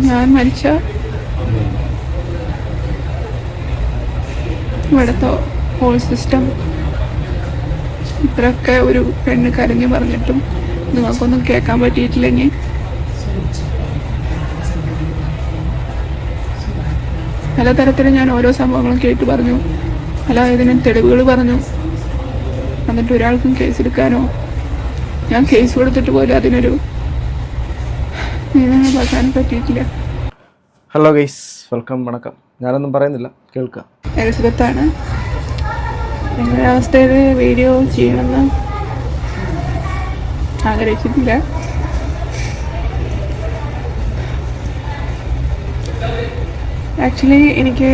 ഞാൻ മരിച്ച ഇവിടുത്തെ ഹോൾ സിസ്റ്റം ഇത്രയൊക്കെ ഒരു പെണ്ണ് കരഞ്ഞു പറഞ്ഞിട്ടും നിങ്ങൾക്കൊന്നും കേൾക്കാൻ പറ്റിയിട്ടില്ലെങ്കിൽ പലതരത്തിൽ ഞാൻ ഓരോ സംഭവങ്ങളും കേട്ടു പറഞ്ഞു, പല ഇതിനും തെളിവുകൾ പറഞ്ഞു. എന്നിട്ട് ഒരാൾക്കും കേസെടുക്കാനോ ഞാൻ കേസ് കൊടുത്തിട്ട് പോലും അതിനൊരു നീതി നടത്താൻ പറ്റിയിട്ടില്ല. Hello guys, welcome. വണക്കം. ഞാനൊന്നും പറയുന്നില്ല, കേൾക്കാം. എലിസബത്താണ്. നിങ്ങളുടെ അവസ്ഥയിൽ വീഡിയോ ചെയ്യണമെന്ന് ആഗ്രഹിച്ചിട്ടില്ല. ആക്ച്വലി എനിക്ക്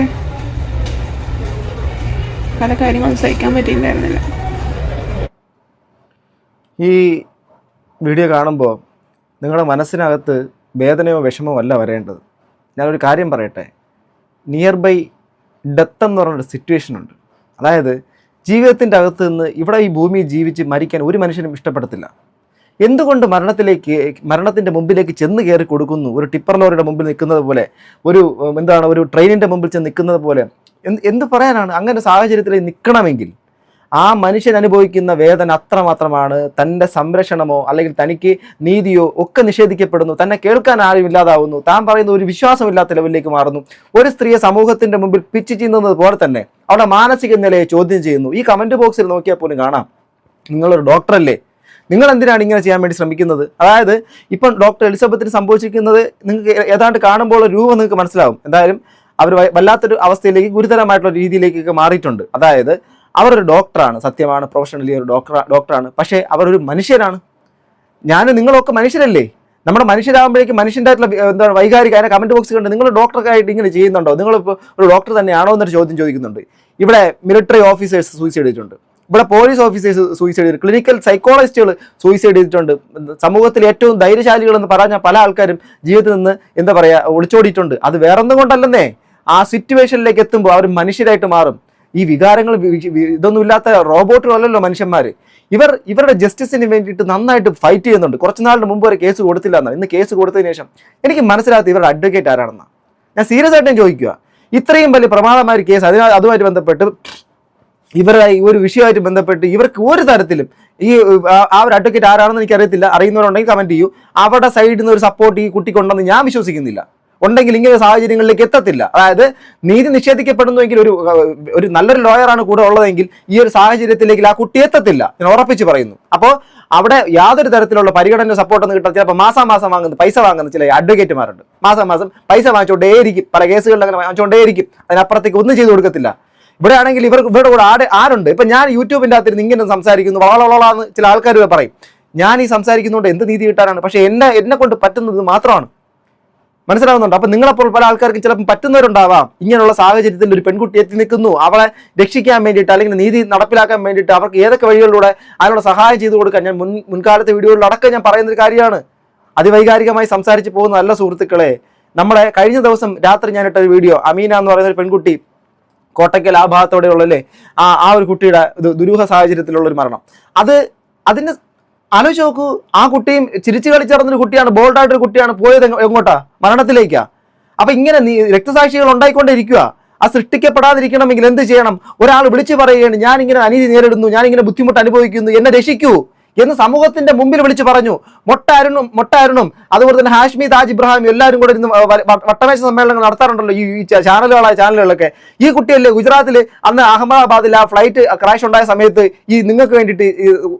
പല കാര്യങ്ങളും സഹിക്കാൻ പറ്റിയിട്ടുണ്ടായിരുന്നില്ല. ഈ വീഡിയോ കാണുമ്പോൾ നിങ്ങളുടെ മനസ്സിനകത്ത് വേദനയോ വിഷമോ അല്ല വരേണ്ടത്. ഞാനൊരു കാര്യം പറയട്ടെ. നിയർ ബൈ ഡെത്ത് എന്ന് പറഞ്ഞൊരു സിറ്റുവേഷൻ ഉണ്ട്. അതായത് ജീവിതത്തിൻ്റെ അകത്ത് നിന്ന് ഇവിടെ ഈ ഭൂമിയിൽ ജീവിച്ച് മരിക്കാൻ ഒരു മനുഷ്യനും ഇഷ്ടപ്പെടത്തില്ല. എന്തുകൊണ്ട് മരണത്തിൻ്റെ മുമ്പിലേക്ക് ചെന്ന് കയറി കൊടുക്കുന്നു? ഒരു ടിപ്പർ ലോറിയുടെ മുമ്പിൽ നിൽക്കുന്നത് പോലെ, ഒരു ട്രെയിനിൻ്റെ മുമ്പിൽ ചെന്ന് നിൽക്കുന്നത് പോലെ. എന്ത് പറയാനാണ്? അങ്ങനെ സാഹചര്യത്തിൽ നിൽക്കണമെങ്കിൽ ആ മനുഷ്യൻ അനുഭവിക്കുന്ന വേദന അത്രമാത്രമാണ്. തൻ്റെ സംരക്ഷണമോ അല്ലെങ്കിൽ തനിക്ക് നീതിയോ ഒക്കെ നിഷേധിക്കപ്പെടുന്നു. തന്നെ കേൾക്കാൻ ആരും ഇല്ലാതാവുന്നു. താൻ പറയുന്ന ഒരു വിശ്വാസമില്ലാത്ത ലെവലിലേക്ക് മാറുന്നു. ഒരു സ്ത്രീയെ സമൂഹത്തിൻ്റെ മുമ്പിൽ പിച്ച് ചെയ്യുന്നത് പോലെ തന്നെ അവളുടെ മാനസിക നിലയെ ചോദ്യം ചെയ്യുന്നു. ഈ കമൻറ്റ് ബോക്സിൽ നോക്കിയാൽ പോലും കാണാം, നിങ്ങളൊരു ഡോക്ടറല്ലേ, നിങ്ങൾ എന്തിനാണ് ഇങ്ങനെ ചെയ്യാൻ വേണ്ടി ശ്രമിക്കുന്നത്? അതായത് ഇപ്പം ഡോക്ടർ എലിസബത്തിന് സംഭവിച്ചിരിക്കുന്നത് നിങ്ങൾക്ക് ഏതാണ്ട് കാണുമ്പോൾ രൂപം നിങ്ങൾക്ക് മനസ്സിലാവും. എന്തായാലും അവർ വല്ലാത്തൊരു അവസ്ഥയിലേക്ക്, ഗുരുതരമായിട്ടുള്ള രീതിയിലേക്കൊക്കെ മാറിയിട്ടുണ്ട്. അതായത് അവരൊരു ഡോക്ടറാണ്, സത്യമാണ്, പ്രൊഫഷണലി ഒരു ഡോക്ടറാണ്. പക്ഷേ അവരൊരു മനുഷ്യരാണ്. നിങ്ങളൊക്കെ മനുഷ്യരല്ലേ? നമ്മുടെ മനുഷ്യരാകുമ്പോഴേക്കും മനുഷ്യൻ്റെ ആയിട്ടുള്ള വൈകാരിക അതിനെ കമൻറ്റ് ബോക്സ് കണ്ട് നിങ്ങൾ ഡോക്ടർക്കായിട്ട് ഇങ്ങനെ ചെയ്യുന്നുണ്ടോ? നിങ്ങളിപ്പോൾ ഒരു ഡോക്ടർ തന്നെയാണോ എന്നൊരു ചോദ്യം ചോദിക്കുന്നുണ്ട്. ഇവിടെ മിലിറ്ററി ഓഫീസേഴ്സ് സൂയിസൈഡ് ചെയ്തിട്ടുണ്ട്, ഇവിടെ പോലീസ് ഓഫീസേഴ്സ് സൂയിസൈഡ് ചെയ്തിട്ടുണ്ട്, ക്ലിനിക്കൽ സൈക്കോളജിസ്റ്റുകൾ സൂയിസൈഡ് ചെയ്തിട്ടുണ്ട്. സമൂഹത്തിൽ ഏറ്റവും ധൈര്യശാലികളെന്ന് പറഞ്ഞ പല ആൾക്കാരും ജീവിതത്തിൽ നിന്ന് ഒളിച്ചോടിയിട്ടുണ്ട്. അത് വേറൊന്നും കൊണ്ടല്ലെന്നേ, ആ സിറ്റുവേഷനിലേക്ക് എത്തുമ്പോൾ അവർ മനുഷ്യരായിട്ട് മാറും. ഈ വികാരങ്ങൾ ഇതൊന്നുമില്ലാത്ത റോബോട്ടുകളല്ലല്ലോ മനുഷ്യന്മാർ. ഇവരുടെ ജസ്റ്റിസിന് വേണ്ടിയിട്ട് നന്നായിട്ട് ഫൈറ്റ് ചെയ്യുന്നുണ്ട്. കുറച്ച് നാളിന് മുമ്പ് വരെ കേസ് കൊടുത്തില്ല എന്നാണ്. ഇന്ന് കേസ് കൊടുത്തതിന് ശേഷം എനിക്ക് മനസ്സിലാകാത്ത ഇവരുടെ അഡ്വക്കേറ്റ് ആരാണെന്നാണ്. ഞാൻ സീരിയസ് ആയിട്ട് ഞാൻ ചോദിക്കുക. ഇത്രയും വലിയ പ്രമാദമായ കേസ് അതുമായിട്ട് ബന്ധപ്പെട്ട് ഇവരുടെ ഈ ഒരു വിഷയമായിട്ട് ബന്ധപ്പെട്ട് ഇവർക്ക് ഒരു തരത്തിലും ആ ഒരു അഡ്വക്കേറ്റ് ആരാണെന്ന് എനിക്കറിയത്തില്ല. അറിയുന്നവരുണ്ടെങ്കിൽ കമൻറ്റ് ചെയ്യൂ. അവരുടെ സൈഡിൽ നിന്ന് ഒരു സപ്പോർട്ട് ഈ കുട്ടിക്കുണ്ടെന്ന് ഞാൻ വിശ്വസിക്കുന്നില്ല. ഉണ്ടെങ്കിൽ ഇങ്ങനെ സാഹചര്യങ്ങളിലേക്ക് എത്തത്തില്ല. അതായത് നീതി നിഷേധിക്കപ്പെടുന്നുവെങ്കിൽ ഒരു നല്ലൊരു ലോയറാണ് കൂടെ ഉള്ളതെങ്കിൽ ഈ ഒരു സാഹചര്യത്തിലേക്ക് ആ കുട്ടി എത്തത്തില്ല, ഞാൻ ഉറപ്പിച്ച് പറയുന്നു. അപ്പോൾ അവിടെ യാതൊരു തരത്തിലുള്ള പരിഗണന സപ്പോർട്ടൊന്നും കിട്ടാൻ ചിലപ്പോൾ മാസം പൈസ വാങ്ങുന്ന ചില അഡ്വക്കേറ്റുമാരുണ്ട്. മാസം പൈസ വാങ്ങിച്ചുകൊണ്ടേയിരിക്കും, പല കേസുകളിൽ അങ്ങനെ വാങ്ങിച്ചുകൊണ്ടേയിരിക്കും. അതിനപ്പുറത്തേക്ക് ഒന്നും ചെയ്തു കൊടുക്കത്തില്ല. ഇവിടെ ആണെങ്കിൽ ഇവരുടെ കൂടെ ആരുണ്ട്? ഇപ്പം ഞാൻ യൂട്യൂബിൻ്റെ അകത്തിരുന്ന് ഇങ്ങനെ സംസാരിക്കുന്നു, വളവളവളാന്ന് ചില ആൾക്കാർ പറയും. ഞാൻ ഈ സംസാരിക്കുന്നതുകൊണ്ട് എന്ത് നീതി കിട്ടാനാണ്? പക്ഷേ എന്നെ കൊണ്ട് പറ്റുന്നത് മാത്രമാണ്. മനസ്സിലാവുന്നുണ്ട്? അപ്പം നിങ്ങളപ്പോൾ പല ആൾക്കാർക്ക് ചിലപ്പോൾ പറ്റുന്നവരുണ്ടാവാം. ഇങ്ങനെയുള്ള സാഹചര്യത്തിൽ ഒരു പെൺകുട്ടി എത്തി നിൽക്കുന്നു, അവളെ രക്ഷിക്കാൻ വേണ്ടിയിട്ട് അല്ലെങ്കിൽ നീതി നടപ്പിലാക്കാൻ വേണ്ടിയിട്ട് അവർക്ക് ഏതൊക്കെ വഴികളിലൂടെ അതിനുള്ള സഹായം ചെയ്തു കൊടുക്കാൻ ഞാൻ മുൻകാലത്തെ വീഡിയോകളിലടക്കം ഞാൻ പറയുന്നൊരു കാര്യമാണ്. അതിവൈകാരികമായി സംസാരിച്ച് പോകുന്ന നല്ല സുഹൃത്തുക്കളെ, നമ്മുടെ കഴിഞ്ഞ ദിവസം രാത്രി ഞാനിട്ട ഒരു വീഡിയോ, അമീന എന്ന് പറയുന്ന ഒരു പെൺകുട്ടി, കോട്ടയ്ക്കൽ ആ ഭാഗത്തോടെയുള്ളല്ലേ, ആ ഒരു കുട്ടിയുടെ ദുരൂഹ സാഹചര്യത്തിലുള്ളൊരു മരണം. അതിന് ആലോചിച്ച് നോക്കൂ. ആ കുട്ടിയും ചിരിച്ചു കളിച്ചിറന്നൊരു കുട്ടിയാണ്, ബോൾഡായിട്ടൊരു കുട്ടിയാണ്, പോയത് എങ്ങോട്ടാ? മരണത്തിലേക്കാ. അപ്പൊ ഇങ്ങനെ രക്തസാക്ഷികൾ ഉണ്ടായിക്കൊണ്ടിരിക്കുക. ആ സൃഷ്ടിക്കപ്പെടാതിരിക്കണമെങ്കിൽ എന്ത് ചെയ്യണം? ഒരാൾ വിളിച്ചു പറയുകയാണ്, ഞാനിങ്ങനെ അനീതി നേരിടുന്നു, ഞാനിങ്ങനെ ബുദ്ധിമുട്ട് അനുഭവിക്കുന്നു, എന്നെ രക്ഷിക്കൂ എന്ന് സമൂഹത്തിന്റെ മുമ്പിൽ വിളിച്ചു പറഞ്ഞു. മൊട്ടാരുണും അതുപോലെ തന്നെ ഹാഷ്മി താജ് ഇബ്രാഹിം എല്ലാവരും കൂടെ ഇരുന്ന് വട്ടമേശ സമ്മേളനങ്ങൾ നടത്താറുണ്ടല്ലോ ഈ ചാനലുകളൊക്കെ. ഈ കുട്ടിയല്ലേ ഗുജറാത്തിൽ അന്ന് അഹമ്മദാബാദിൽ ആ ഫ്ലൈറ്റ് ക്രാഷ് ഉണ്ടായ സമയത്ത് ഈ നിങ്ങൾക്ക് വേണ്ടിയിട്ട്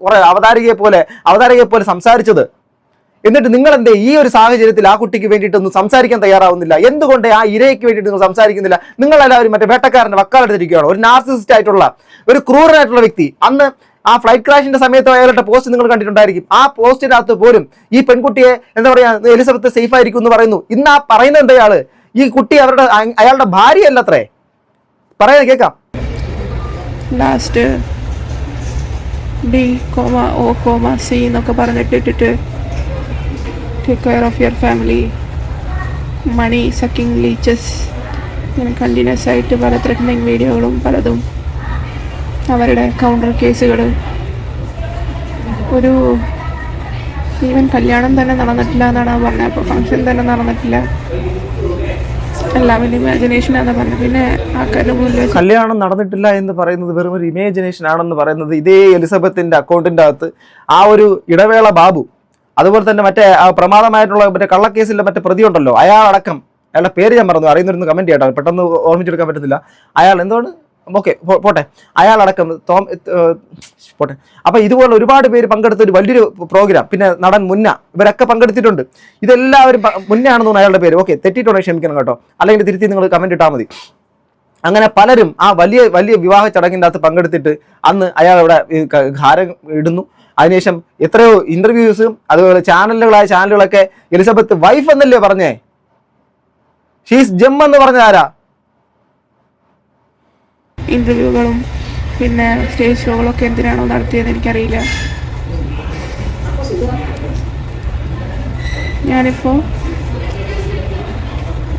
കുറെ അവതാരകയെ പോലെ സംസാരിച്ചത്. എന്നിട്ട് നിങ്ങൾ എന്തേ ഈ ഒരു സാഹചര്യത്തിൽ ആ കുട്ടിക്ക് വേണ്ടിയിട്ടൊന്നും സംസാരിക്കാൻ തയ്യാറാവുന്നില്ല? എന്തുകൊണ്ട് ആ ഇരയ്ക്ക് വേണ്ടിയിട്ട് നിങ്ങൾ സംസാരിക്കുന്നില്ല? നിങ്ങളെല്ലാവരും മറ്റേ വേട്ടക്കാരൻ്റെ വക്കാലെടുത്തിരിക്കുകയാണ്. ഒരു നാർസിസിസ്റ്റ് ആയിട്ടുള്ള ഒരു ക്രൂരനായിട്ടുള്ള വ്യക്തി. അന്ന് ആ ഫ്ലൈറ്റ് ക്രാഷിന്റെ സമയത്ത് അയാളുടെ പോസ്റ്റ് നിങ്ങൾ കണ്ടിട്ടുണ്ടായിരിക്കും. ആ പോസ്റ്റിനകത്ത് പോലും ഈ പെൺകുട്ടിയെ എലിസബത്ത് സേഫ് ആയിരിക്കും എന്ന് പറയുന്നു. ഇന്ന് ആ പറയുന്നത് എന്തയാള്? ഈ കുട്ടി അയാളുടെ ഭാര്യയല്ലത്രേ. പറയാൻ കേൾക്കാം. ലാസ്റ്റ് B,O,C എന്നൊക്കെ പറഞ്ഞിട്ടിട്ട് take care of your family, money sucking leeches, ഇങ്ങനെ കണ്ടിന്യൂസ് ആയിട്ട് പല ത്രെറ്റനിങ് വീഡിയോകളും പലതും, അവരുടെ കൗണ്ടർ കേസുകൾ. ഒരു ഈവൻ കല്യാണം തന്നെ നടന്നിട്ടില്ല എന്നാണ് പറഞ്ഞത്. അപ്പോൾ ഫംഗ്ഷൻ തന്നെ നടന്നിട്ടില്ല, എല്ലാം ഇമാജിനേഷനാണെന്ന് പറഞ്ഞു. പിന്നെ ആൾക്കാരുടെ മുന്നിൽ കല്യാണം നടന്നിട്ടില്ല എന്ന് പറയുന്നത് വെറും ഒരു ഇമാജിനേഷൻ ആണെന്ന് പറയുന്നത് ഇതേ എലിസബത്തിന്റെ അക്കൗണ്ടിന്റെ അകത്ത് ആ ഒരു ഇടവേള ബാബു, അതുപോലെ തന്നെ മറ്റേ പ്രമാദമായിട്ടുള്ള മറ്റേ കള്ളക്കേസിലെ മറ്റേ പ്രതി ഉണ്ടല്ലോ, അയാളടക്കം, അയാളുടെ പേര് ഞാൻ പറഞ്ഞു, അറിയുന്നൊരു കമന്റ് ചെയ്യട്ടോ, പെട്ടെന്ന് ഓർമ്മിച്ചെടുക്കാൻ പറ്റത്തില്ല. അയാൾ എന്താണ്, ഓക്കെ പോട്ടെ, അയാളടക്കം പോട്ടെ. അപ്പൊ ഇതുപോലെ ഒരുപാട് പേര് പങ്കെടുത്ത ഒരു വലിയൊരു പ്രോഗ്രാം, പിന്നെ നടൻ മുന്ന, ഇവരൊക്കെ പങ്കെടുത്തിട്ടുണ്ട്. ഇതെല്ലാവരും മുന്നയാണെന്ന് തോന്നുന്നു അയാളുടെ പേര്. ഓക്കെ, തെറ്റിയിട്ടുണ്ടെങ്കിൽ ക്ഷമിക്കണം കേട്ടോ, അല്ലെങ്കിൽ തിരുത്തി നിങ്ങൾ കമന്റ് ഇട്ടാൽ മതി. അങ്ങനെ പലരും ആ വലിയ വലിയ വിവാഹ ചടങ്ങിൻ്റെ അകത്ത് പങ്കെടുത്തിട്ട് അന്ന് അയാൾ അവിടെ ഹാരം ഇടുന്നു. അതിനുശേഷം എത്രയോ ഇന്റർവ്യൂസും അതുപോലെ ചാനലുകളൊക്കെ എലിസബത്ത് വൈഫ് എന്നല്ലേ പറഞ്ഞേ, ഷീസ് ജെം എന്ന് പറഞ്ഞ ആരാ? ഇന്റർവ്യൂകളും പിന്നെ സ്റ്റേജ് ഷോകളൊക്കെ എന്തിനാണോ നടത്തിയതെന്ന് എനിക്കറിയില്ല. ഞാനിപ്പോൾ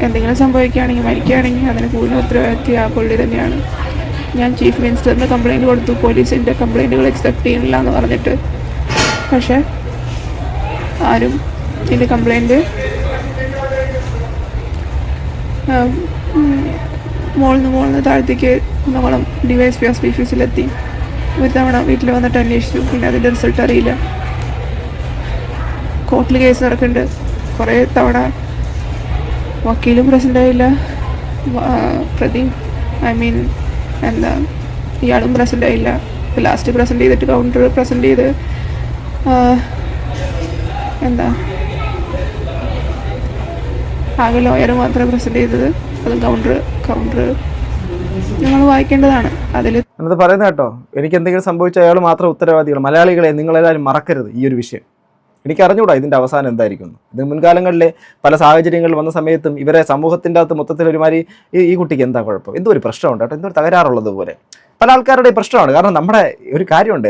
എന്തെങ്കിലും സംഭവിക്കുകയാണെങ്കിൽ, മരിക്കുകയാണെങ്കിൽ അതിന് കൂടുതൽ ഉത്തരവാദിത്വം ആ പുള്ളി തന്നെയാണ്. ഞാൻ ചീഫ് മിനിസ്റ്ററിന് കംപ്ലയിൻറ്റ് കൊടുത്തു, പോലീസിൻ്റെ കംപ്ലയിൻറ്റുകൾ അക്സെപ്റ്റ് ചെയ്യണില്ല എന്ന് പറഞ്ഞിട്ട്. പക്ഷേ ആരും ഇതിൻ്റെ കംപ്ലയിൻറ്റ് മോളിന്ന് താഴത്തേക്ക് നമ്മളെ ഡിവൈഎസ്പി ഓഫീസിലെത്തി. ഒരു തവണ വീട്ടിൽ വന്നിട്ട് അന്വേഷിച്ചു, പിന്നെ അതിൻ്റെ റിസൾട്ട് അറിയില്ല. കോർട്ടിൽ കേസ് നടക്കുന്നുണ്ട്, കുറേ തവണ വക്കീലും പ്രസൻ്റ് ആയില്ല, ഇയാളും പ്രസൻ്റ് ആയില്ല. ലാസ്റ്റ് പ്രസൻറ്റ് ചെയ്തിട്ട് കൗണ്ടർ പ്രസൻറ്റ് ചെയ്ത് ആകെ ലോയർ മാത്രമേ പ്രസൻറ്റ് ചെയ്തത്, അതും കൗണ്ടർ നിങ്ങൾ വായിക്കേണ്ടതാണ്. അതിൽ എന്നത് പറയുന്നത് കേട്ടോ, എനിക്ക് എന്തെങ്കിലും സംഭവിച്ച അയാൾ മാത്രം ഉത്തരവാദികൾ. മലയാളികളെ നിങ്ങളെല്ലാവരും മറക്കരുത് ഈ ഒരു വിഷയം. എനിക്ക് അറിഞ്ഞുകൂടാ ഇതിൻ്റെ അവസാനം എന്തായിരിക്കും. ഇത് മുൻകാലങ്ങളിലെ പല സാഹചര്യങ്ങളിൽ വന്ന സമയത്തും ഇവരെ സമൂഹത്തിൻ്റെ അകത്ത് മൊത്തത്തിൽ ഒരുമാതിരി ഈ കുട്ടിക്ക് എന്താ കുഴപ്പം, എന്തോ ഒരു പ്രശ്നമുണ്ട് കേട്ടോ, എന്തോ ഒരു തകരാറുള്ളത് പോലെ പല ആൾക്കാരുടെ പ്രശ്നമാണ്. കാരണം നമ്മുടെ ഒരു കാര്യമുണ്ട്,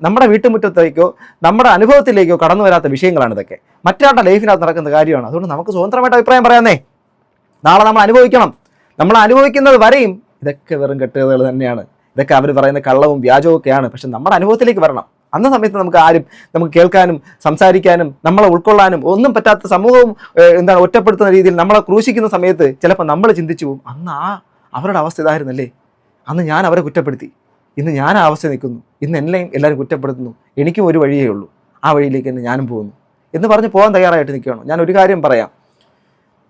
നമ്മുടെ വീട്ടുമുറ്റത്തേക്കോ നമ്മുടെ അനുഭവത്തിലേക്കോ കടന്നു വരാത്ത വിഷയങ്ങളാണ് ഇതൊക്കെ. മറ്റൊരാളുടെ ലൈഫിനകത്ത് നടക്കുന്ന കാര്യമാണ്. അതുകൊണ്ട് നമുക്ക് സ്വതന്ത്രമായിട്ട് അഭിപ്രായം പറയാന്നേ. നാളെ നമ്മൾ അനുഭവിക്കണം. നമ്മൾ അനുഭവിക്കുന്നത് വരെയും ഇതൊക്കെ വെറും കെട്ടുകഥകൾ തന്നെയാണ്. ഇതൊക്കെ അവർ പറയുന്ന കള്ളവും വ്യാജവും ഒക്കെയാണ്. പക്ഷെ നമ്മുടെ അനുഭവത്തിലേക്ക് വരണം. അന്ന സമയത്ത് നമുക്ക് കേൾക്കാനും സംസാരിക്കാനും നമ്മളെ ഉൾക്കൊള്ളാനും ഒന്നും പറ്റാത്ത സമൂഹവും ഒറ്റപ്പെടുത്തുന്ന രീതിയിൽ നമ്മളെ ക്രൂശിക്കുന്ന സമയത്ത് ചിലപ്പോൾ നമ്മൾ ചിന്തിച്ചു പോകും, അന്ന് അവരുടെ അവസ്ഥ ഇതായിരുന്നല്ലേ, അന്ന് ഞാൻ അവരെ കുറ്റപ്പെടുത്തി, ഇന്ന് ഞാൻ ആ അവസ്ഥ നിൽക്കുന്നു, ഇന്ന് എന്നെയും എല്ലാവരും കുറ്റപ്പെടുത്തുന്നു, എനിക്കും ഒരു വഴിയേ ഉള്ളൂ, ആ വഴിയിലേക്ക് തന്നെ ഞാനും പോകുന്നു എന്ന് പറഞ്ഞ് പോകാൻ തയ്യാറായിട്ട് നിൽക്കുകയാണ്. ഞാൻ ഒരു കാര്യം പറയാം,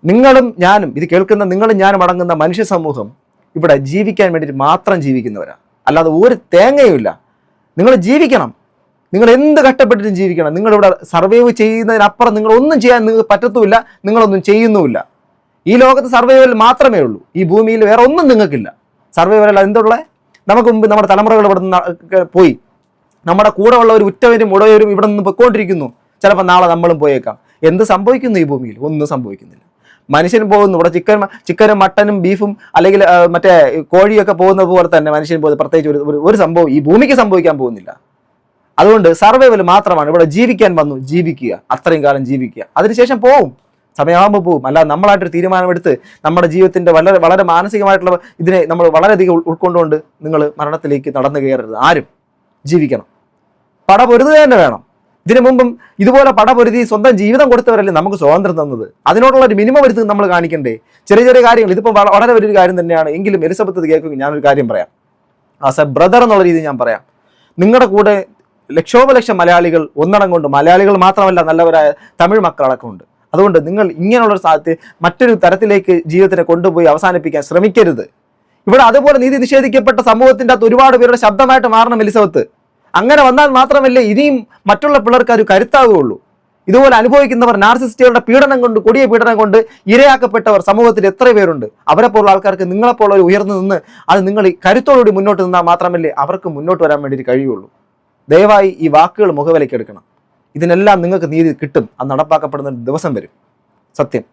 നിങ്ങളും ഞാനും, ഇത് കേൾക്കുന്ന നിങ്ങളും ഞാനും അടങ്ങുന്ന മനുഷ്യ സമൂഹം ഇവിടെ ജീവിക്കാൻ വേണ്ടിയിട്ട് മാത്രം ജീവിക്കുന്നവരാണ്, അല്ലാതെ ഒരു തേങ്ങയുമില്ല. നിങ്ങൾ ജീവിക്കണം, നിങ്ങൾ എന്ത് കഷ്ടപ്പെട്ടിട്ടും ജീവിക്കണം. നിങ്ങളിവിടെ സർവൈവ് ചെയ്യുന്നതിനപ്പുറം നിങ്ങളൊന്നും ചെയ്യാൻ നിങ്ങൾക്ക് പറ്റത്തുമില്ല, നിങ്ങളൊന്നും ചെയ്യുന്നുമില്ല. ഈ ലോകത്ത് സർവൈവൽ മാത്രമേ ഉള്ളൂ, ഈ ഭൂമിയിൽ വേറെ ഒന്നും നിങ്ങൾക്കില്ല. സർവൈവൽ എന്തുള്ള, നമുക്ക് മുമ്പ് നമ്മുടെ തലമുറകൾ ഇവിടെ നിന്ന് പോയി, നമ്മുടെ കൂടെ ഉള്ള ഒരു ഉറ്റവരും ഉടയവരും ഇവിടെ നിന്ന് പൊയ്ക്കൊണ്ടിരിക്കുന്നു. ചിലപ്പോൾ നാളെ നമ്മളും പോയേക്കാം. എന്ത് സംഭവിക്കുന്നു ഈ ഭൂമിയിൽ? ഒന്നും സംഭവിക്കുന്നില്ല. മനുഷ്യൻ പോകുന്നു, ഇവിടെ ചിക്കനും മട്ടനും ബീഫും അല്ലെങ്കിൽ മറ്റേ കോഴിയൊക്കെ പോകുന്നത് പോലെ തന്നെ മനുഷ്യൻ പോകുന്നത്. പ്രത്യേകിച്ച് ഒരു സംഭവം ഈ ഭൂമിക്ക് സംഭവിക്കാൻ പോകുന്നില്ല. അതുകൊണ്ട് സർവൈവൽ മാത്രമാണ്. ഇവിടെ ജീവിക്കാൻ വന്നു, ജീവിക്കുക, അത്രയും കാലം ജീവിക്കുക, അതിനുശേഷം പോവും, സമയമാകുമ്പോൾ പോവും. അല്ലാതെ നമ്മളായിട്ടൊരു തീരുമാനമെടുത്ത് നമ്മുടെ ജീവിതത്തിന്റെ വളരെ വളരെ മാനസികമായിട്ടുള്ള ഇതിനെ നമ്മൾ വളരെയധികം ഉൾക്കൊണ്ടുകൊണ്ട് നിങ്ങൾ മരണത്തിലേക്ക് നടന്നു കയറരുത്. ആരും ജീവിക്കണം, പടപൊരുതുക തന്നെ വേണം. ഇതിനു മുമ്പും ഇതുപോലെ പടപൊരുതി സ്വന്തം ജീവിതം കൊടുത്തവരല്ലേ നമുക്ക് സ്വാതന്ത്ര്യം തന്നത്. അതിനോടുള്ള ഒരു മിനിമം വരുത്ത് നമ്മൾ കാണിക്കണ്ടേ? ചെറിയ ചെറിയ കാര്യങ്ങൾ, ഇതിപ്പോൾ വളരെ വലിയൊരു കാര്യം തന്നെയാണ്. എങ്കിലും എലിസബത്ത് കേൾക്കും, ഞാനൊരു കാര്യം പറയാം, ആസ് എ ബ്രദർ എന്നുള്ള രീതിയിൽ ഞാൻ പറയാം. നിങ്ങളുടെ കൂടെ ലക്ഷോപലക്ഷം മലയാളികൾ ഒന്നടങ്കം കൊണ്ട്, മലയാളികൾ മാത്രമല്ല നല്ലവരായ തമിഴ് മക്കളടക്കമുണ്ട്. അതുകൊണ്ട് നിങ്ങൾ ഇങ്ങനെയുള്ളൊരു സാധ്യത മറ്റൊരു തരത്തിലേക്ക് ജീവിതത്തിനെ കൊണ്ടുപോയി അവസാനിപ്പിക്കാൻ ശ്രമിക്കരുത്. ഇവിടെ അതുപോലെ നീതി നിഷേധിക്കപ്പെട്ട സമൂഹത്തിൻ്റെ അകത്ത് ഒരുപാട് പേരുടെ ശബ്ദമായിട്ട് മാറണം എലിസബത്ത്. അങ്ങനെ വന്നാൽ മാത്രമല്ലേ ഇനിയും മറ്റുള്ള പിള്ളേർക്ക് ഒരു കരുത്താവുകയുള്ളൂ. ഇതുപോലെ അനുഭവിക്കുന്നവർ, നാർസിസ്റ്റുകളുടെ പീഡനം കൊണ്ട്, കൊടിയ പീഡനം കൊണ്ട് ഇരയാക്കപ്പെട്ടവർ സമൂഹത്തിൽ എത്ര പേരുണ്ട്. അവരെ പോലുള്ള ആൾക്കാർക്ക് നിങ്ങളെപ്പോലുള്ള ഉയർന്നു നിന്ന് അത് നിങ്ങൾ ഈ കരുത്തോടുകൂടി മുന്നോട്ട് നിന്നാൽ മാത്രമല്ലേ അവർക്ക് മുന്നോട്ട് വരാൻ വേണ്ടി കഴിയുള്ളൂ. ദയവായി ഈ വാക്കുകൾ മുഖവിലേക്ക് എടുക്കണം. ഇതിനെല്ലാം നിങ്ങൾക്ക് നീതി കിട്ടും. അത് നടപ്പാക്കപ്പെടുന്ന ദിവസം വരും. സത്യം.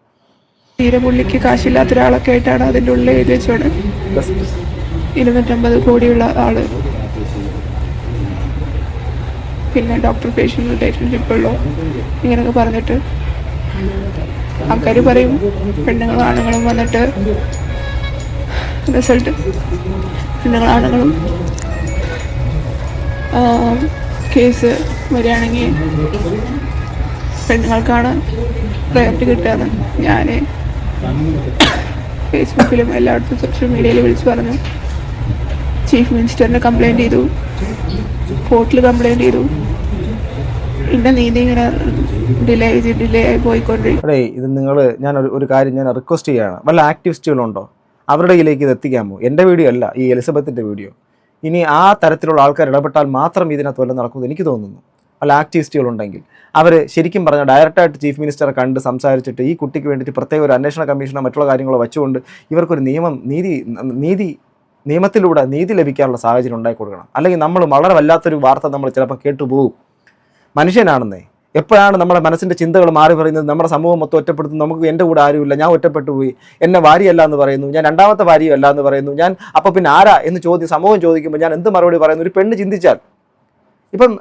തീരെ പുള്ളിക്ക് കാശില്ലാത്ത ഒരാളൊക്കെ ആയിട്ടാണ് അതിൻ്റെ ഉള്ളിൽ എഴുതി വെച്ചോണ്ട് 250 കോടിയുള്ള ആള്, പിന്നെ ഡോക്ടർ പേഷ്യൻ്റ് റിലേഷൻഷിപ്പുള്ളൂ ഇങ്ങനെയൊക്കെ പറഞ്ഞിട്ട് ആൾക്കാർ പറയും പെണ്ണുങ്ങളും ആണുങ്ങളും വന്നിട്ട് റിസൾട്ട് പെണ്ണുങ്ങളും ആണുങ്ങളും കേസ് വരികയാണെങ്കിൽ പെണ്ണുങ്ങൾക്കാണ് പ്രയോറിറ്റി കിട്ടുകയെന്ന് ഞാൻ ഫേസ്ബുക്കിലും എല്ലായിടത്തും സോഷ്യൽ മീഡിയയിൽ വിളിച്ചു പറഞ്ഞു. ചീഫ് മിനിസ്റ്ററിനെ കംപ്ലയിൻറ്റ് ചെയ്തു, കോർട്ടിൽ കംപ്ലയിൻറ്റ് ചെയ്തു. പിന്നെ നീതി ഇങ്ങനെ ഡിലേ ആയി പോയിക്കൊണ്ടിരിക്കും. അതെ, ഇത് ഞാൻ ഒരു കാര്യം ഞാൻ റിക്വസ്റ്റ് ചെയ്യുകയാണ്. വല്ല ആക്ടിവിസ്റ്റുകളുണ്ടോ അവരുടെ കയ്യിലേക്ക് ഇത് എത്തിക്കാമോ? എൻ്റെ വീഡിയോ അല്ല, ഈ എലിസബത്തിൻ്റെ വീഡിയോ. ഇനി ആ തരത്തിലുള്ള ആൾക്കാർ ഇടപെട്ടാൽ മാത്രം ഇതിനകത്ത് വല്ലതും നടക്കുമെന്ന് എനിക്ക് തോന്നുന്നു. വല്ല ആക്ടിവിസ്റ്റുകളുണ്ടെങ്കിൽ അവർ ശരിക്കും പറഞ്ഞാൽ ഡയറക്റ്റായിട്ട് ചീഫ് മിനിസ്റ്ററെ കണ്ട് സംസാരിച്ചിട്ട് ഈ കുട്ടിക്ക് വേണ്ടിയിട്ട് പ്രത്യേക ഒരു അന്വേഷണ കമ്മീഷനോ മറ്റുള്ള കാര്യങ്ങളോ വെച്ചുകൊണ്ട് ഇവർക്കൊരു നിയമത്തിലൂടെ നീതി ലഭിക്കാനുള്ള സാഹചര്യം ഉണ്ടാക്കി കൊടുക്കണം. അല്ലെങ്കിൽ നമ്മൾ വളരെ വല്ലാത്തൊരു വാർത്ത നമ്മൾ ചിലപ്പോൾ കേട്ടുപോകും. മനുഷ്യനാണെന്നേ, എപ്പോഴാണ് നമ്മുടെ മനസ്സിൻ്റെ ചിന്തകൾ മാറി പറയുന്നത്, നമ്മുടെ സമൂഹം മൊത്തം ഒറ്റപ്പെടുത്തുന്നു, നമുക്ക് എൻ്റെ കൂടെ ആരുമില്ല, ഞാൻ ഒറ്റപ്പെട്ടു പോയി, എന്നെ ഭാര്യയല്ല എന്ന് പറയുന്നു, ഞാൻ രണ്ടാമത്തെ ഭാര്യയല്ല എന്ന് പറയുന്നു, ഞാൻ അപ്പോൾ പിന്നെ ആരാ എന്ന് സമൂഹം ചോദിക്കുമ്പോൾ ഞാൻ എന്ത് മറുപടി പറയുന്നു? ഒരു പെണ്ണ് ചിന്തിച്ചാൽ. ഇപ്പം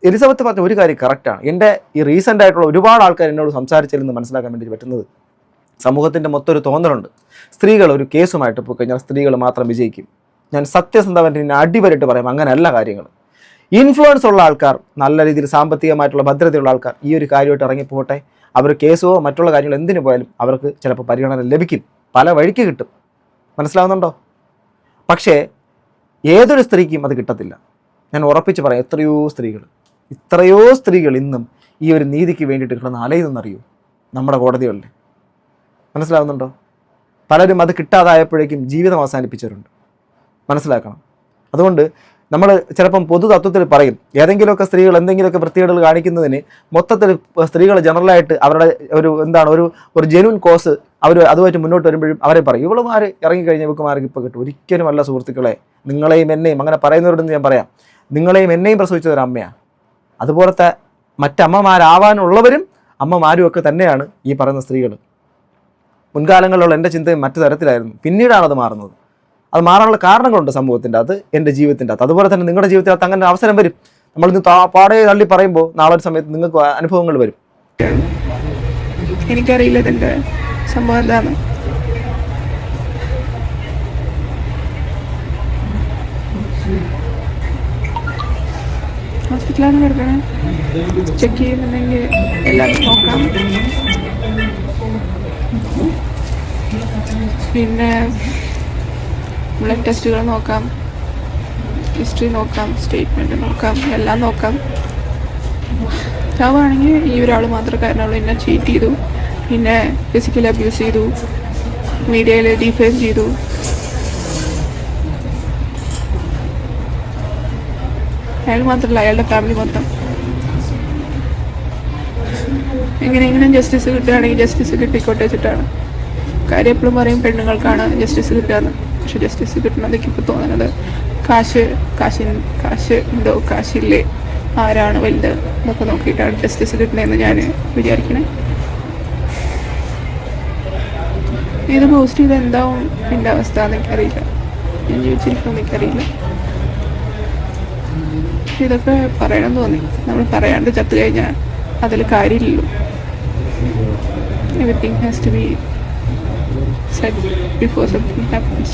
എലിസബത്ത് പറഞ്ഞ ഒരു കാര്യം കറക്റ്റാണ്. എൻ്റെ ഈ റീസെൻ്റ് ആയിട്ടുള്ള ഒരുപാട് ആൾക്കാർ എന്നോട് സംസാരിച്ചില്ലെന്ന് മനസ്സിലാക്കാൻ വേണ്ടി പറ്റുന്നത്, സമൂഹത്തിൻ്റെ മൊത്തം ഒരു തോന്നലുണ്ട്, സ്ത്രീകൾ ഒരു കേസുമായിട്ട് പോയി കഴിഞ്ഞാൽ സ്ത്രീകൾ മാത്രം വിജയിക്കും. ഞാൻ സത്യസന്ധമായിട്ട് അടിവരിട്ട് പറയാം, അങ്ങനെയല്ല കാര്യങ്ങൾ. ഇൻഫ്ലുവൻസ് ഉള്ള ആൾക്കാർ, നല്ല രീതിയിൽ സാമ്പത്തികമായിട്ടുള്ള ഭദ്രതയുള്ള ആൾക്കാർ ഈ ഒരു കാര്യമായിട്ട് ഇറങ്ങിപ്പോട്ടെ. അവർ കേസോ മറ്റുള്ള കാര്യങ്ങൾ എന്തിനു പോയാലും അവർക്ക് ചിലപ്പോൾ പരിഗണന ലഭിക്കും, പല വഴിക്ക് കിട്ടും. മനസ്സിലാവുന്നുണ്ടോ? പക്ഷേ ഏതൊരു സ്ത്രീക്കും അത് കിട്ടത്തില്ല. ഞാൻ ഉറപ്പിച്ച് പറയാം, എത്രയോ സ്ത്രീകൾ ഇന്നും ഈ ഒരു നീതിക്ക് വേണ്ടിയിട്ട് കിടന്ന് അലയുന്നറിയൂ നമ്മുടെ കോടതികളിൽ. മനസ്സിലാവുന്നുണ്ടോ? പലരും അത് കിട്ടാതായപ്പോഴേക്കും ജീവിതം അവസാനിപ്പിച്ചവരുണ്ട്. മനസ്സിലാക്കണം. അതുകൊണ്ട് നമ്മൾ ചിലപ്പം പൊതു തത്വത്തിൽ പറയും, ഏതെങ്കിലുമൊക്കെ സ്ത്രീകൾ എന്തെങ്കിലുമൊക്കെ വൃത്തികേടുകൾ കാണിക്കുന്നതിന് മൊത്തത്തിൽ സ്ത്രീകൾ ജനറലായിട്ട് അവരുടെ ഒരു ജെന്യൂൻ കോസ് അവർ അതുമായിട്ട് മുന്നോട്ട് വരുമ്പോഴും അവരെ പറയും, ഇവളുമാർ ഇറങ്ങിക്കഴിഞ്ഞാൽ ഇവക്കുമാർക്ക് ഇപ്പോൾ കിട്ടും. ഒരിക്കലും അല്ല സുഹൃത്തുക്കളെ. നിങ്ങളെയും എന്നെയും അങ്ങനെ പറയുന്നവരോടൊന്ന് ഞാൻ പറയാം, നിങ്ങളെയും എന്നെയും പ്രസവിച്ചത് ഒരു അമ്മയാണ്. അതുപോലത്തെ മറ്റമ്മമാരാവാനുള്ളവരും അമ്മമാരും ഒക്കെ തന്നെയാണ് ഈ പറയുന്ന സ്ത്രീകൾ. മുൻകാലങ്ങളിലുള്ള എൻ്റെ ചിന്തയും മറ്റു തരത്തിലായിരുന്നു, പിന്നീടാണ് അത് മാറുന്നത്. അത് മാറാനുള്ള കാരണങ്ങളുണ്ട് സമൂഹത്തിൻ്റെ അത്, എൻ്റെ ജീവിതത്തിൻ്റെ അത്. അതുപോലെ തന്നെ നിങ്ങളുടെ ജീവിതത്തിനകത്ത് അങ്ങനെ അവസരം വരും. നമ്മളിന്ന് പാടെ തള്ളി പറയുമ്പോൾ നാളെ ഒരു സമയത്ത് നിങ്ങൾക്ക് അനുഭവങ്ങൾ വരും. എനിക്കറിയില്ല ഇതിൻ്റെ സംഭവം എന്താണ്. ഹോസ്പിറ്റലാണ് കിടക്കണേ, ചെക്ക് ചെയ്യുന്നുണ്ടെങ്കിൽ എല്ലാവരും നോക്കാം. പിന്നെ ബ്ലഡ് ടെസ്റ്റുകൾ നോക്കാം, ഹിസ്റ്ററി നോക്കാം, സ്റ്റേറ്റ്മെൻറ്റ് നോക്കാം, എല്ലാം നോക്കാം. ചാവാണെങ്കിൽ ഈ ഒരാൾ മാത്രമേ കാരണമുള്ളൂ. എന്നെ ചീറ്റ് ചെയ്തു, പിന്നെ ഫിസിക്കലി അബ്യൂസ് ചെയ്തു, മീഡിയയിൽ ഡിഫെയിം ചെയ്തു. അയാൾ മാത്രമല്ല, അയാളുടെ ഫാമിലി മൊത്തം. എങ്ങനെയെങ്കിലും ജസ്റ്റിസ് കിട്ടുകയാണെങ്കിൽ ജസ്റ്റിസ് കിട്ടിക്കോട്ടെ വെച്ചിട്ടാണ്. കാര്യം എപ്പോഴും പറയും പെണ്ണുങ്ങൾക്കാണ് ജസ്റ്റിസ് കിട്ടുകയെന്ന്. പക്ഷെ ജസ്റ്റിസ് കിട്ടണമെന്നൊക്കെ ഇപ്പോൾ തോന്നുന്നത് കാശ് ഉണ്ടോ, കാശില്ലേ, ആരാണ് വലുത് എന്നൊക്കെ നോക്കിയിട്ടാണ് ജസ്റ്റിസ് കിട്ടണമെന്ന് ഞാൻ വിചാരിക്കണേ. ഇത് പോസ്റ്റ് ചെയ്ത് എന്താവും എൻ്റെ അവസ്ഥ എന്നെനിക്കറിയില്ല, ഞാൻ ജീവിച്ചിരിക്കുമെന്ന് എനിക്കറിയില്ല. ഇതൊക്കെ പറയണം തോന്നി. നമ്മൾ പറയാണ്ട് ചത്തു കഴിഞ്ഞാൽ അതിൽ കാര്യമില്ലല്ലോ. Everything has to be said before something happens.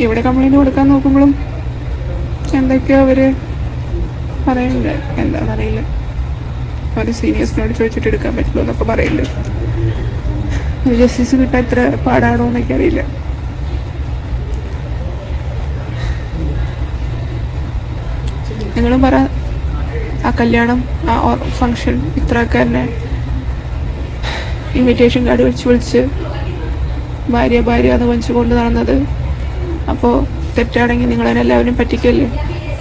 ഇവിടെ കംപ്ലൈൻറ്റ് കൊടുക്കാൻ നോക്കുമ്പോഴും എന്തൊക്കെയോ അവർ പറയുന്നുണ്ട്, എന്താണെന്നറിയില്ല. അവർ സീനിയേഴ്സിനോട് ചോദിച്ചിട്ട് എടുക്കാൻ പറ്റുള്ളൂ എന്നൊക്കെ പറയുന്നുണ്ട്. ജസ്റ്റിസ് കിട്ടാൻ ഇത്ര പാടാണോ എന്നൊക്കെ അറിയില്ല. നിങ്ങളും പറ, ആ കല്യാണം, ആ ഫങ്ഷൻ ഇത്രയൊക്കെ തന്നെ ഇൻവിറ്റേഷൻ കാർഡ് വിളിച്ച് ഭാര്യ എന്ന് വെച്ച് കൊണ്ട് നടന്നത്. അപ്പോൾ തെറ്റാണെങ്കിൽ നിങ്ങളതിനെ എല്ലാവരും പറ്റിക്കല്ലേ?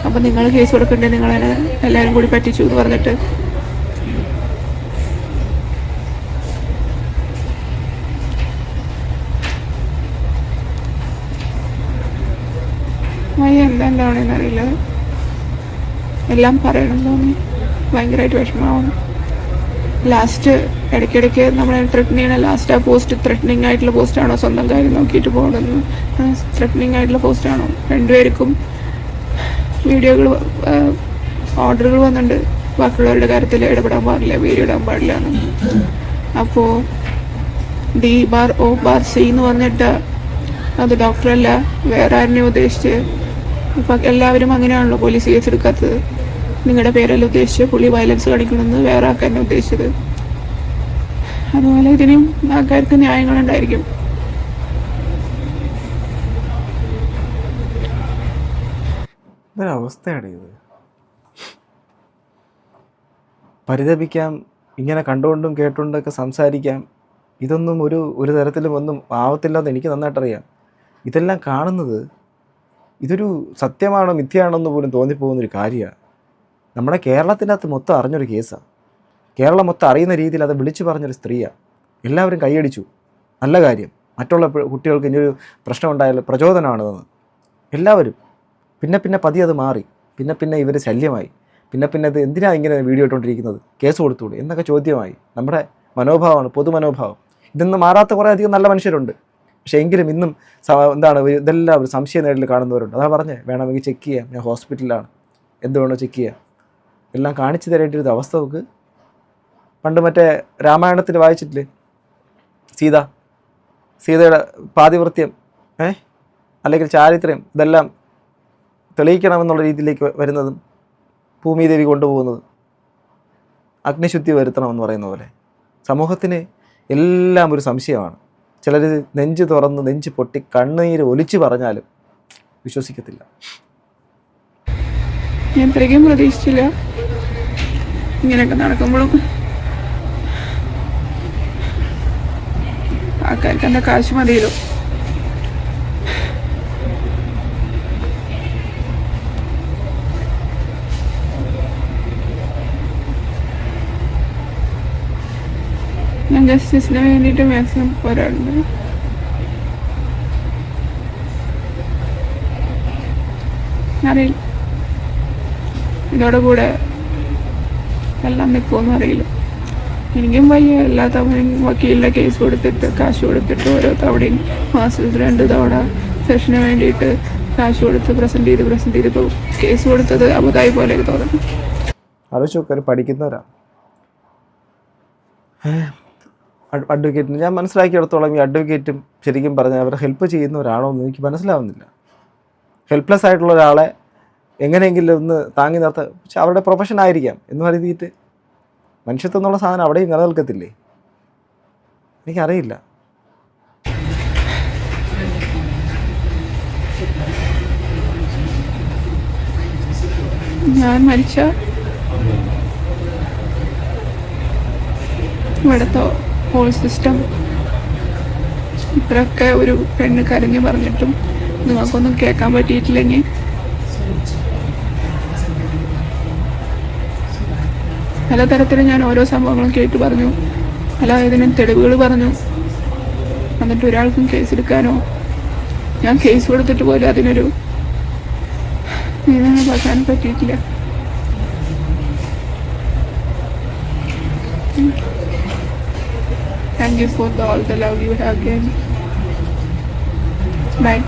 അപ്പോൾ നിങ്ങൾ കേസ് കൊടുക്കണ്ടേ? നിങ്ങളതിനെ എല്ലാവരും കൂടി പറ്റിച്ചു എന്ന് പറഞ്ഞിട്ട്. എന്താണെന്ന് അറിയില്ല. എല്ലാം പറയണം തോന്നി, ഭയങ്കരമായിട്ട് വിഷമമാവും. ലാസ്റ്റ് ഇടയ്ക്കിടയ്ക്ക് നമ്മളെ ത്രെറ്റൻ ചെയ്യണ ലാസ്റ്റ് ആ പോസ്റ്റ് ത്രെറ്റനിങ് ആയിട്ടുള്ള പോസ്റ്റാണോ, സ്വന്തം കാര്യം നോക്കിയിട്ട് പോകണമെന്ന് ത്രെറ്റനിങ് ആയിട്ടുള്ള പോസ്റ്റാണോ? രണ്ടുപേർക്കും വീഡിയോകൾ ഓർഡറുകൾ വന്നിട്ടുണ്ട്, ബാക്കിയുള്ളവരുടെ കാര്യത്തിൽ ഇടപെടാൻ പാടില്ല, വീഡിയോ ഇടാൻ പാടില്ല എന്ന്. അപ്പോൾ D.O.C എന്ന് പറഞ്ഞിട്ട് അത് ഡോക്ടറല്ല, വേറെ ആരെയും ഉദ്ദേശിച്ച്. ഇപ്പം എല്ലാവരും അങ്ങനെയാണല്ലോ പോലീസ് കേസ് എടുക്കാത്തത്. നിങ്ങളുടെ പേരല്ല ഉദ്ദേശിച്ച് പുള്ളി വയലൻസ് കാണിക്കണമെന്ന് വേറെ ആൾക്കാരനെ ഉദ്ദേശിച്ചത്. അതുപോലെ ഇതിനും ആൾക്കാർക്ക് ന്യായങ്ങളുണ്ടായിരിക്കും. ഇതൊരവസ്ഥയാണ് ഇത്. പരിതപിക്കാം, ഇങ്ങനെ കണ്ടുകൊണ്ടും കേട്ടുകൊണ്ടൊക്കെ സംസാരിക്കാം. ഇതൊന്നും ഒരു തരത്തിലും ഒന്നും ആവത്തില്ലെന്ന് എനിക്ക് നന്നായിട്ടറിയാം. ഇതെല്ലാം കാണുന്നത് ഇതൊരു സത്യമാണോ മിഥ്യയാണോ എന്ന് പോലും തോന്നിപ്പോകുന്നൊരു കാര്യമാണ്. നമ്മുടെ കേരളത്തിനകത്ത് മൊത്തം അറിഞ്ഞൊരു കേസാണ്. കേരളം മൊത്തം അറിയുന്ന രീതിയിൽ അത് വിളിച്ചു പറഞ്ഞൊരു സ്ത്രീയാണ്. എല്ലാവരും കൈയടിച്ചു. നല്ല കാര്യം. മറ്റുള്ള കുട്ടികൾക്ക് ഇനിയൊരു പ്രശ്നം ഉണ്ടായാലും പ്രചോദനമാണെന്ന് എല്ലാവരും. പിന്നെ പതിയെ അത് മാറി. പിന്നെ ഇവർ ശല്യമായി. പിന്നെ ഇത് എന്തിനാണ് ഇങ്ങനെ വീഡിയോ ഇട്ടുകൊണ്ടിരിക്കുന്നത്, കേസ് കൊടുത്തുകൂടെ എന്നൊക്കെ ചോദ്യമായി. നമ്മുടെ മനോഭാവമാണ്, പൊതുമനോഭാവം. ഇതൊന്നും മാറാത്ത കുറേ അധികം നല്ല മനുഷ്യരുണ്ട്. പക്ഷേ എങ്കിലും ഇന്നും ഇതെല്ലാം ഒരു സംശയ നേരിൽ കാണുന്നവരുണ്ട്. അതാ പറഞ്ഞേ, വേണമെങ്കിൽ ചെക്ക് ചെയ്യാം, ഞാൻ ഹോസ്പിറ്റലിലാണ്, എന്തുവേണോ ചെക്ക് ചെയ്യാം, എല്ലാം കാണിച്ചു തരേണ്ടിയൊരു അവസ്ഥ നമുക്ക്. പണ്ട് മറ്റേ രാമായണത്തിൽ വായിച്ചിട്ടില്ലേ, സീതയുടെ പാതിവൃത്യം അല്ലെങ്കിൽ ചാരിത്രം ഇതെല്ലാം തെളിയിക്കണമെന്നുള്ള രീതിയിലേക്ക് വരുന്നതും ഭൂമിദേവി കൊണ്ടുപോകുന്നതും അഗ്നിശുദ്ധി വരുത്തണമെന്ന് പറയുന്ന പോലെ സമൂഹത്തിന് എല്ലാം ഒരു സംശയമാണ്. ചിലർ നെഞ്ച് തുറന്ന് നെഞ്ച് പൊട്ടി കണ്ണുനീര് ഒലിച്ചു പറഞ്ഞാലും വിശ്വസിക്കത്തില്ല. ഞാൻ ഇത്രയ്ക്കും പ്രതീക്ഷിച്ചില്ല ഇങ്ങനെയൊക്കെ നടക്കുമ്പോഴും. ആൾക്കാർക്ക് എന്താ കാശ് മതിയല്ലോ. ഞാൻ ജസ്റ്റിസിന് വേണ്ടിയിട്ട് മാക്സിമം പോരാടുന്നു. അറിയില്ല ഇതോടെ കൂടെ എല്ലാം നിൽക്കുമെന്ന് അറിയില്ല. എനിക്കും വയ്യ എല്ലാ തവണയും വക്കീലിൻ്റെ കേസ് കൊടുത്തിട്ട് കാശ് കൊടുത്തിട്ട് ഓരോ തവണയും മാസത്തിൽ 2 തവണ സെഷന് വേണ്ടിയിട്ട് കാശ് കൊടുത്ത് പ്രസൻറ്റ് ചെയ്ത് ഇപ്പോൾ കേസ് കൊടുത്തത് അബുദായി പോലെയൊക്കെ തോന്നുന്നു. ആലോചിച്ച് പഠിക്കുന്നവരാ. അഡ്വക്കേറ്റിന് ഞാൻ മനസ്സിലാക്കിയിടത്തോളം ഈ അഡ്വക്കേറ്റും ശരിക്കും പറഞ്ഞാൽ അവരെ ഹെൽപ്പ് ചെയ്യുന്നവരാണോ എന്ന് എനിക്ക് മനസ്സിലാവുന്നില്ല. ഹെൽപ്ലെസ് ആയിട്ടുള്ള ഒരാളെ എങ്ങനെയെങ്കിലും ഒന്ന് താങ്ങി നിർത്താൻ, പക്ഷെ അവരുടെ പ്രൊഫഷൻ ആയിരിക്കാം എന്ന് കരുതിയിട്ട് മനുഷ്യത്വം എന്നുള്ള സാധനം അവിടെയും നിലനിൽക്കത്തില്ലേ? എനിക്കറിയില്ല. ഞാൻ മരിച്ച ഇവിടുത്തെ ഹോൾ സിസ്റ്റം ഇത്രയൊക്കെ ഒരു പെണ്ണ് കരഞ്ഞു പറഞ്ഞിട്ടും നിങ്ങൾക്കൊന്നും കേൾക്കാൻ പറ്റിയിട്ടില്ലെങ്കിൽ പലതരത്തിൽ ഞാൻ ഓരോ സംഭവങ്ങളും കേട്ടു പറഞ്ഞു, ഇതിന് തെളിവുകൾ പറഞ്ഞു. എന്നിട്ട് ഒരാൾക്കും കേസെടുക്കാനോ ഞാൻ കേസ് കൊടുത്തിട്ട് പോലും അതിനൊരു നീതി പറയാൻ പറ്റിയിട്ടില്ല. Thank you for all the love you have given. Bye.